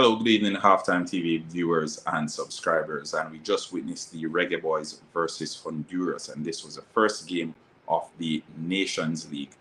Hello, good evening, Halftime TV viewers and subscribers. And we just witnessed the Reggae Boyz versus Honduras, and this was the first game of the Nations League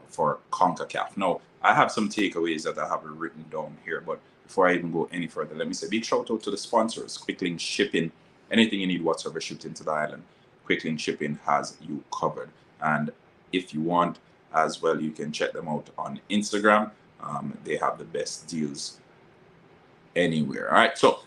for CONCACAF. Now, I have some takeaways that I have written down here, but before I even go any further, let me say a big shout out to the sponsors. Quicklink Shipping, anything you need whatsoever shipped into the island, Quicklink Shipping has you covered. And if you want as well, you can check them out on Instagram. They have the best deals anywhere. All right, so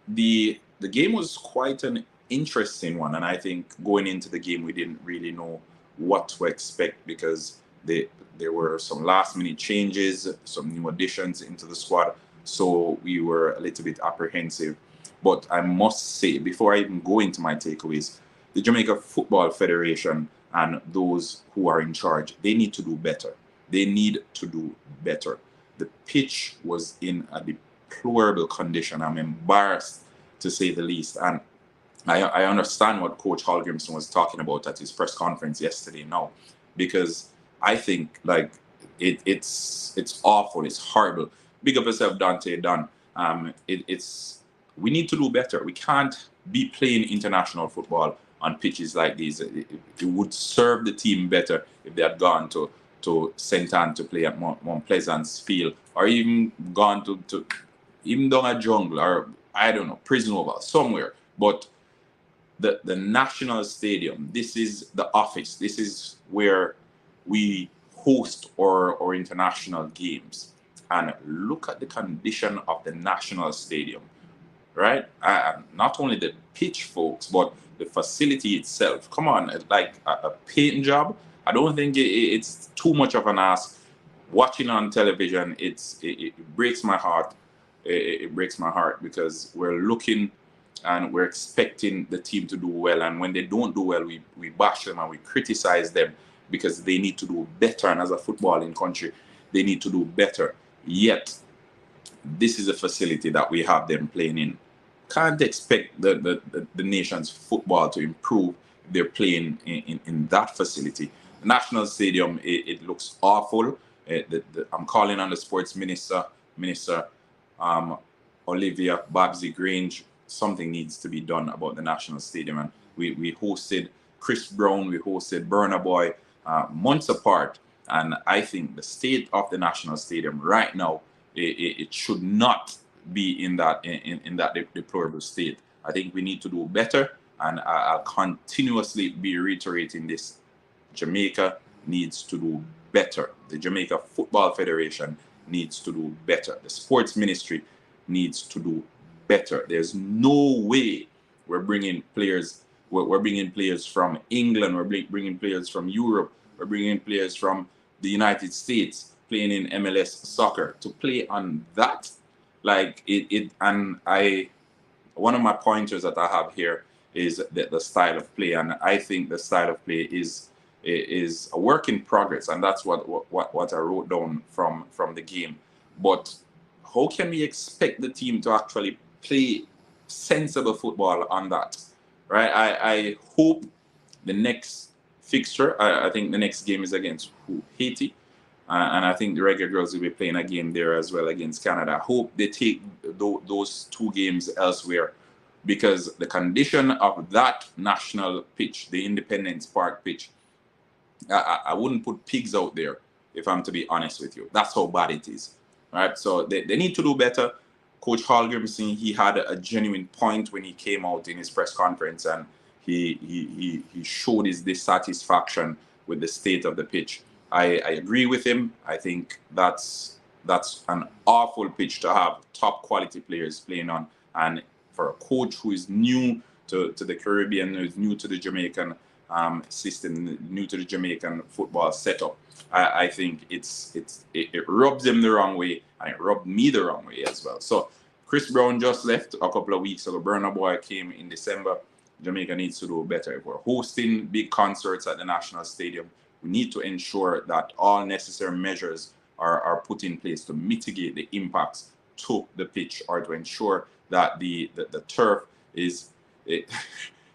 the game was quite an interesting one, and I think going into the game we didn't really know what to expect because there were some last minute changes, some new additions into the squad, so we were a little bit apprehensive. But I must say, before I even go into my takeaways, the Jamaica Football Federation and those who are in charge, they need to do better. They need to do better. The pitch was in a deplorable condition. I'm embarrassed to say the least. And I understand what Coach Hallgrimson was talking about at his press conference yesterday now, because I think like it's awful. It's horrible. Big up yourself, Dante Dunn. We need to do better. We can't be playing international football on pitches like these. It would serve the team better if they had gone to St. Anne to play at Mount Pleasant's Field, or even gone to even down a jungle, or I don't know, Prison Oval, somewhere. But the National Stadium, this is the office. This is where we host our international games. And look at the condition of the National Stadium, right? Not only the pitch, folks, but the facility itself. Come on, like a paint job. I don't think it's too much of an ask. Watching on television, it breaks my heart. It breaks my heart because we're looking and we're expecting the team to do well. And when they don't do well, we bash them and we criticize them because they need to do better. And as a footballing country, they need to do better. Yet, this is a facility that we have them playing in. Can't expect the nation's football to improve if they're playing in that facility. The National Stadium, it looks awful. I'm calling on the sports minister, Olivia Babsy Grange. Something needs to be done about the National Stadium. And we hosted Chris Brown, we hosted Burna Boy months apart. And I think the state of the National Stadium right now, it should not be in that deplorable state. I think we need to do better. And I'll continuously be reiterating this. Jamaica needs to do better. The Jamaica Football Federation needs to do better. The sports ministry needs to do better. There's no way we're bringing players. We're bringing players from England. We're bringing players from Europe. We're bringing players from the United States playing in MLS soccer to play on that. Like it. And one of my pointers that I have here is the style of play, and I think the style of play is a work in progress, and that's what I wrote down from the game. But how can we expect the team to actually play sensible football on that, right? I hope the next fixture, I think the next game is against Haiti, and I think the Reggae Girls will be playing a game there as well against Canada. I hope they take those two games elsewhere, because the condition of that national pitch, the Independence Park pitch, I wouldn't put pigs out there, if I'm to be honest with you. That's how bad it is. Right? So they need to do better. Coach Hallgrimson, he had a genuine point when he came out in his press conference, and he showed his dissatisfaction with the state of the pitch. I agree with him. I think that's an awful pitch to have top quality players playing on. And for a coach who is new to the Caribbean, who is new to the Jamaican system, new to the Jamaican football setup, I think it rubs him the wrong way, and it rubbed me the wrong way as well. So Chris Brown just left a couple of weeks ago. Burna Boy came in December. Jamaica needs to do better. If we're hosting big concerts at the National Stadium, we need to ensure that all necessary measures are put in place to mitigate the impacts to the pitch, or to ensure that the turf is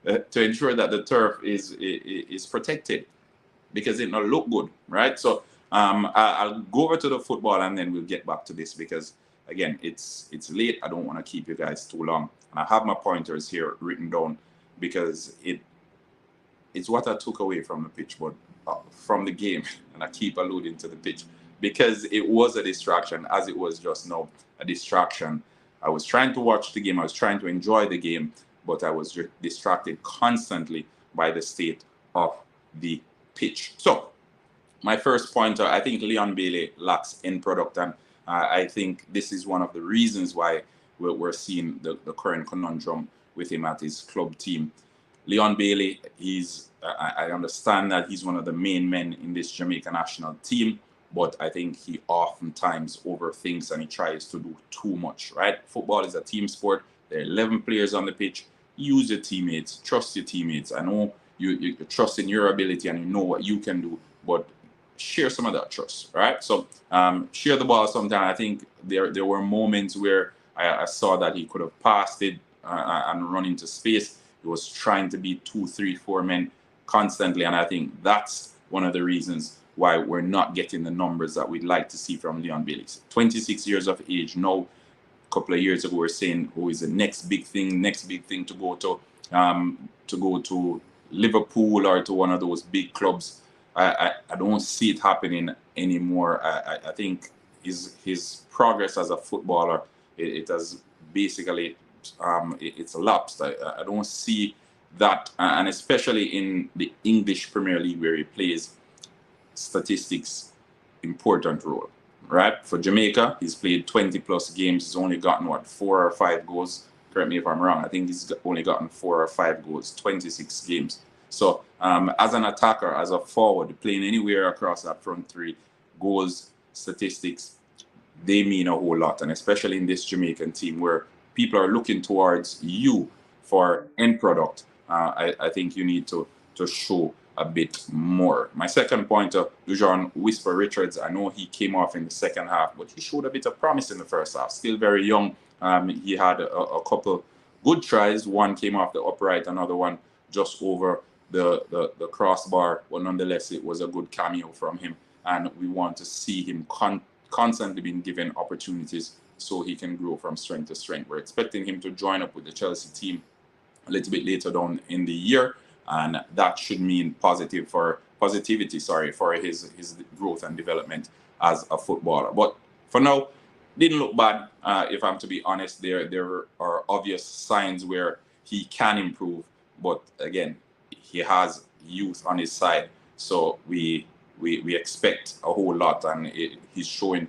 to ensure that the turf is protected, because it not look good, right? So I'll go over to the football and then we'll get back to this, because again, it's late. I don't want to keep you guys too long. And I have my pointers here written down because it's what I took away from the pitch, but from the game, and I keep alluding to the pitch because it was a distraction, as it was just now, a distraction. I was trying to watch the game, I was trying to enjoy the game, but I was distracted constantly by the state of the pitch. So, my first pointer, I think Leon Bailey lacks end product, and I think this is one of the reasons why we're seeing the current conundrum with him at his club team. Leon Bailey, I understand that he's one of the main men in this Jamaica national team, but I think he oftentimes overthinks and he tries to do too much, right? Football is a team sport. There are 11 players on the pitch. Use your teammates, trust your teammates. I know you trust in your ability and you know what you can do, but share some of that trust, right? So share the ball sometime. I think there were moments where I saw that he could have passed it and run into space. He was trying to beat 2, 3, 4 men constantly, and I think that's one of the reasons why we're not getting the numbers that we'd like to see from Leon Bailey. 26 years of age now. A couple of years ago, we were saying, "Oh, is the next big thing to go to Liverpool or to one of those big clubs." I don't see it happening anymore. I think his progress as a footballer, it has basically it's lapsed. I don't see that, and especially in the English Premier League where he plays, statistics important role, right? For Jamaica, he's played 20 plus games. He's only gotten 4 or 5 goals. Correct me if I'm wrong. I think he's only gotten 4 or 5 goals, 26 games. So as an attacker, as a forward, playing anywhere across that front three, goals, statistics, they mean a whole lot. And especially in this Jamaican team where people are looking towards you for end product, I think you need to show a bit more. My second pointer, Dujuan Richards, I know he came off in the second half, but he showed a bit of promise in the first half. Still very young. He had a couple good tries. One came off the upright, another one just over the crossbar. But nonetheless, it was a good cameo from him. And we want to see him constantly being given opportunities so he can grow from strength to strength. We're expecting him to join up with the Chelsea team a little bit later down in the year, and that should mean positivity for his growth and development as a footballer. But for now, didn't look bad. If I'm to be honest, there are obvious signs where he can improve, but again, he has youth on his side, so we expect a whole lot, and he's showing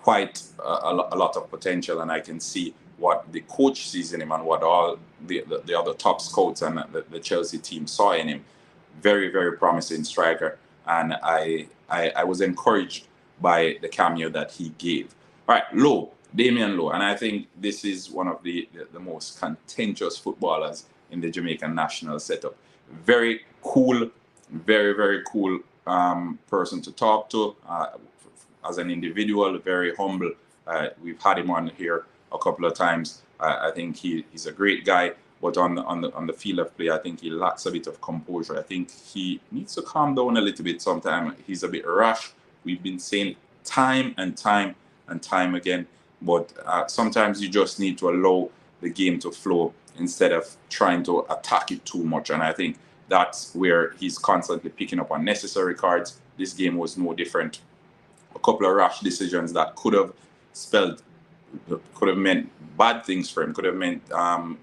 quite a lot of potential, and I can see what the coach sees in him and what all the other top scouts and the Chelsea team saw in him. Very, very promising striker, and I was encouraged by the cameo that he gave. All right, Lowe, Damion Lowe, and I think this is one of the most contentious footballers in the Jamaican national setup. Very cool, very, very cool person to talk to as an individual, very humble. We've had him on here a couple of times. I think he's a great guy, but on the field of play, I think he lacks a bit of composure. I think he needs to calm down a little bit sometimes. He's a bit rash. We've been saying time and time again, but sometimes you just need to allow the game to flow instead of trying to attack it too much. And I think that's where he's constantly picking up unnecessary cards. This game was no different. A couple of rash decisions that could have meant bad things for him, could have meant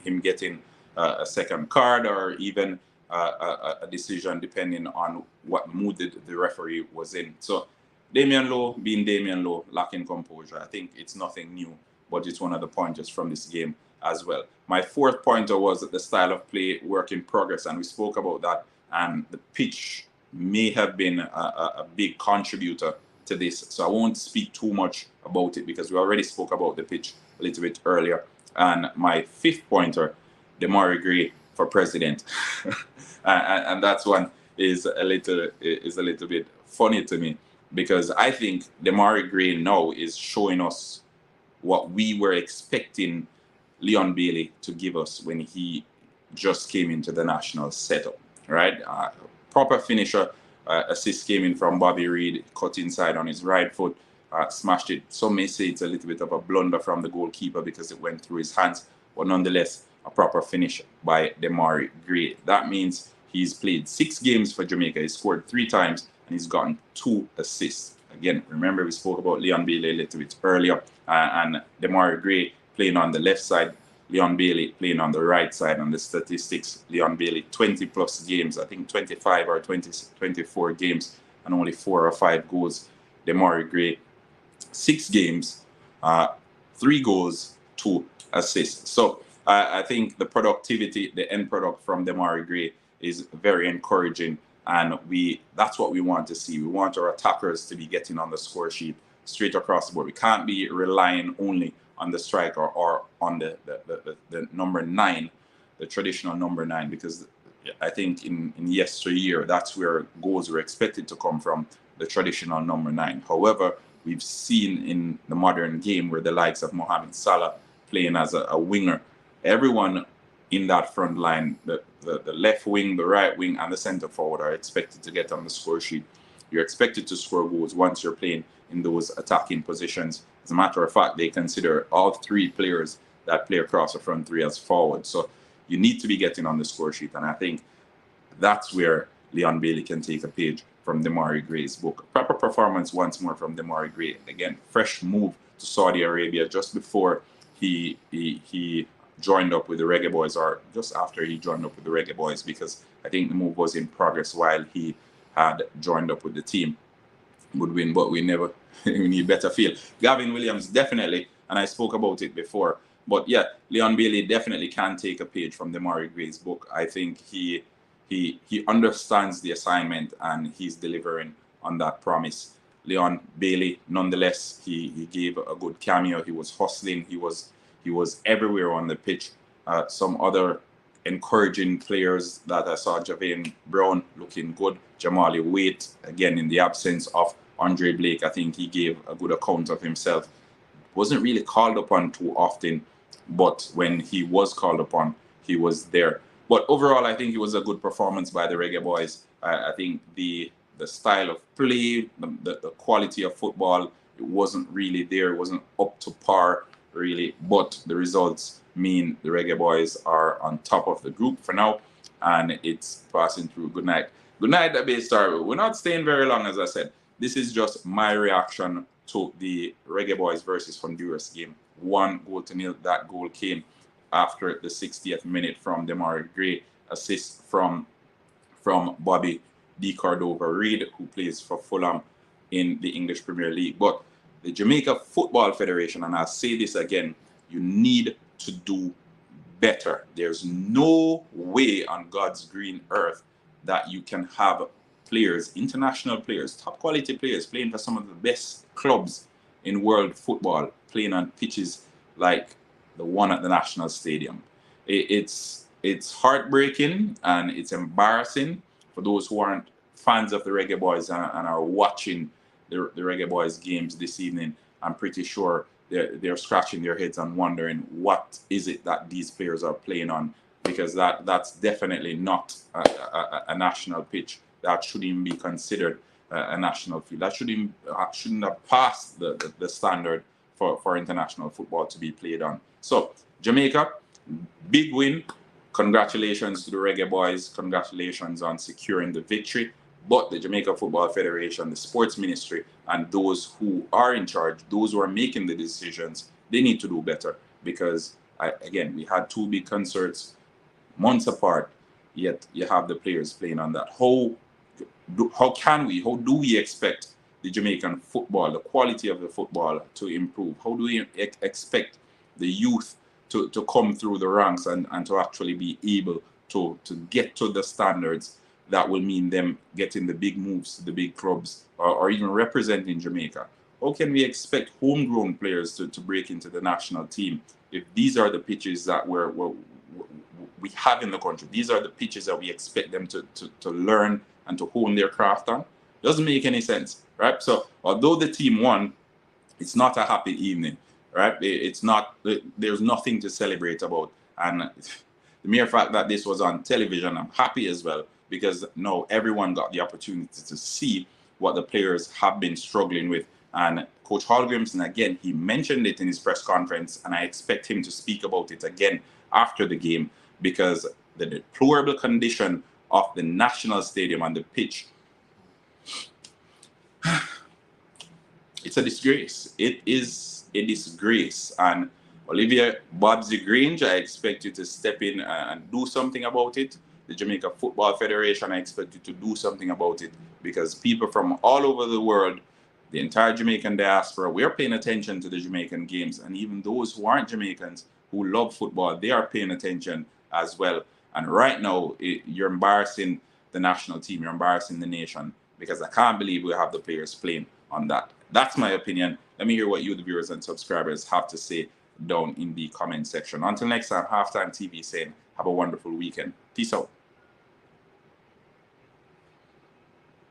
him getting a second card, or even a decision depending on what mood the referee was in. So Damion Lowe being Damion Lowe, lacking composure. I think it's nothing new, but it's one of the pointers from this game as well. My fourth pointer was the style of play, work in progress, and we spoke about that, and the pitch may have been a big contributor to this, so I won't speak too much about it because we already spoke about the pitch a little bit earlier. And my fifth pointer, Demari Gray for president, and that one is a little bit funny to me, because I think Demari Gray now is showing us what we were expecting Leon Bailey to give us when he just came into the national setup, right? Proper finisher. Assist came in from Bobby Reid, cut inside on his right foot, smashed it. Some may say it's a little bit of a blunder from the goalkeeper because it went through his hands, but nonetheless, a proper finish by Demari Gray. That means he's played 6 games for Jamaica. He scored 3 times and he's gotten 2 assists. Again, remember we spoke about Leon Bailey a little bit earlier, and Demari Gray playing on the left side, Leon Bailey playing on the right side. On the statistics, Leon Bailey 20 plus games, I think 25 or 24 games, and only 4 or 5 goals. Demari Gray 6 games, 3 goals, 2 assists. So I think the productivity, the end product from Demari Gray is very encouraging, and that's what we want to see. We want our attackers to be getting on the score sheet straight across the board. We can't be relying only on the striker or on the number 9, the traditional number 9, because I think in yesteryear, that's where goals were expected to come from, the traditional number 9. However, we've seen in the modern game where the likes of Mohamed Salah playing as a winger, everyone in that front line, the left wing, the right wing, and the centre forward are expected to get on the score sheet. You're expected to score goals once you're playing in those attacking positions. As a matter of fact, they consider all 3 players that play across the front 3 as forward. So you need to be getting on the score sheet, and I think that's where Leon Bailey can take a page from Demari Gray's book. Proper performance once more from Demari Gray. Again, fresh move to Saudi Arabia just before he joined up with the Reggae Boyz, or just after he joined up with the Reggae Boyz, because I think the move was in progress while he had joined up with the team. Would win, but we need better feel. Gavin Williams, definitely, and I spoke about it before, but yeah, Leon Bailey definitely can take a page from Demari Gray's book. I think he understands the assignment and he's delivering on that promise. Leon Bailey, nonetheless, he gave a good cameo. He was hustling. He was everywhere on the pitch. Some other encouraging players that I saw: Javane Brown looking good, Jamali Waite, again in the absence of Andre Blake, I think he gave a good account of himself. Wasn't really called upon too often, but when he was called upon, he was there. But overall, I think it was a good performance by the Reggae Boyz. I think the style of play, the quality of football, it wasn't really there. It wasn't up to par, really. But the results mean the Reggae Boyz are on top of the group for now, and it's passing through. Good night. Good night, Baystar. We're not staying very long, as I said. This is just my reaction to the Reggae Boyz versus Honduras game. 1-0. That goal came after the 60th minute from Demari Gray, assist from Bobby D. Cordova-Reid, who plays for Fulham in the English Premier League. But the Jamaica Football Federation, and I'll say this again, you need to do better. There's no way on God's green earth that you can have players, international players, top quality players, playing for some of the best clubs in world football, playing on pitches like the one at the National Stadium. It's heartbreaking and it's embarrassing for those who aren't fans of the Reggae Boyz and are watching the Reggae Boyz games this evening. I'm pretty sure they're scratching their heads and wondering what is it that these players are playing on, because that's definitely not a national pitch. That shouldn't even be considered a national field. That shouldn't have passed the standard for international football to be played on. So Jamaica, big win. Congratulations to the Reggae Boyz. Congratulations on securing the victory. But the Jamaica Football Federation, the sports ministry, and those who are in charge, those who are making the decisions, they need to do better, because again, we had 2 big concerts months apart, yet you have the players playing on that. How do we expect the Jamaican football, the quality of the football, to improve? How do we expect the youth to come through the ranks and to actually be able to get to the standards that will mean them getting the big moves to the big clubs, or even representing Jamaica? How can we expect homegrown players to break into the national team if these are the pitches that we have in the country? These are the pitches that we expect them to learn and to hone their craft on. Doesn't make any sense, right? So although the team won, it's not a happy evening, right? It's not. There's nothing to celebrate about. And the mere fact that this was on television, I'm happy as well, because now everyone got the opportunity to see what the players have been struggling with And Coach Hallgrimson, again, he mentioned it in his press conference, and I expect him to speak about it again after the game, because the deplorable condition of the National Stadium and the pitch, it's a disgrace. It is a disgrace. And Olivia Babsy Grange, I expect you to step in and do something about it. The Jamaica Football Federation, I expect you to do something about it, because people from all over the world, the entire Jamaican diaspora, we're paying attention to the Jamaican games. And even those who aren't Jamaicans, who love football, they are paying attention as well. And right now, you're embarrassing the national team. You're embarrassing the nation, because I can't believe we have the players playing on that. That's my opinion. Let me hear what you, the viewers and subscribers, have to say down in the comment section. Until next time, Halftime TV saying, have a wonderful weekend. Peace out.